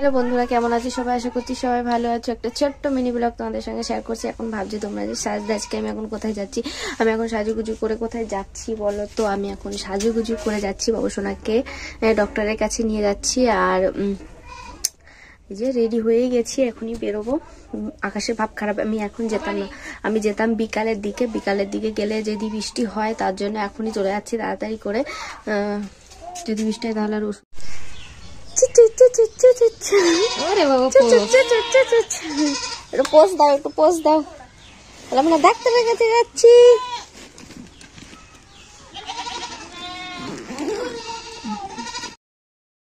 Hello বন্ধুরা, কেমন আছো সবাই? আশা করছি সবাই ভালো আছো। একটা ছোট্ট মিনি ব্লগ তোমাদের সঙ্গে শেয়ার করছি। এখন ভাবছি তোমরা যে আজকে আমি এখন কোথায় যাচ্ছি। আমি এখন সাজুগুজু করে কোথায় যাচ্ছি বলো তো? আমি এখন সাজুগুজু করে যাচ্ছি, বাবুসোনাকে ডক্টরের কাছে নিয়ে যাচ্ছি। আর এই যে রেডি হয়ে গেছি, এখনই বেরোবো। আকাশের ভাব খারাপ, আমি এখন যেতাম না, আমি যেতাম বিকালের দিকে গেলে যদি বৃষ্টি হয়, তার জন্য এখনই চলে যাচ্ছি তাড়াতাড়ি করে। যদি বৃষ্টি হয় তাহলে আর একটু পোজ দাও। আমরা ডাক্তারের কাছে যাচ্ছি।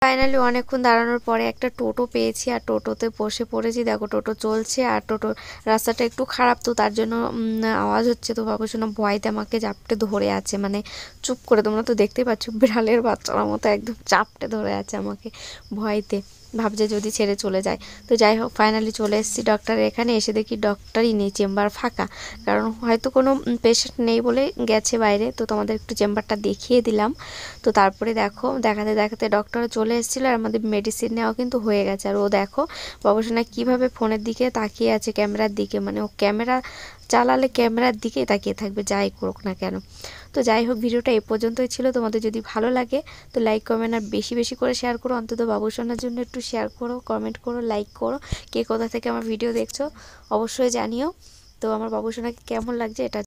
ফাইনালি অনেকক্ষণ দাঁড়ানোর পরে একটা টোটো পেয়েছি, আর টোটোতে বসে পড়েছি। দেখো টোটো চলছে, আর টোটো রাস্তাটা একটু খারাপ, তো তার জন্য আওয়াজ হচ্ছে। তো বাবুসোনা ভয়তে আমাকে চাপটে ধরে আছে, মানে চুপ করে, তোমরা তো দেখতে পাচ্ছ বিড়ালের বাচ্চার মতো একদম চাপটে ধরে আছে আমাকে ভয়তে, ভাবছে যদি ছেড়ে চলে যায়। তো যাই হোক, ফাইনালি চলে এসেছি ডক্টরের এখানে। এসে দেখি ডক্টরই নেই, চেম্বার ফাঁকা, কারণ হয়তো কোনো পেশেন্ট নেই বলে গেছে বাইরে। তো তোমাদের একটু চেম্বারটা দেখিয়ে দিলাম। তো তারপরে দেখো, দেখাতে দেখাতে ডক্টর চলে এসেছিলো, আর আমাদের মেডিসিন নেওয়া কিন্তু হয়ে গেছে। আর ও দেখো বাবুসোনা কীভাবে ফোনের দিকে তাকিয়ে আছে, ক্যামেরার দিকে, মানে ও ক্যামেরা চালালে ক্যামেরার দিকেই তাকিয়ে থাকবে যাই করুক না কেন। তো যাই হোক, ভিডিওটা এ পর্যন্তই ছিল। তোমাদের যদি ভালো লাগে তো লাইক কমেন্ট আর বেশি বেশি করে শেয়ার করো। অন্তত বাবুসোনার জন্য একটু শেয়ার করো, কমেন্ট করো, লাইক করো। কে কোথা থেকে আমার ভিডিও দেখছো অবশ্যই জানিও। তো আমার বাবুসোনাকে কেমন লাগছে এটা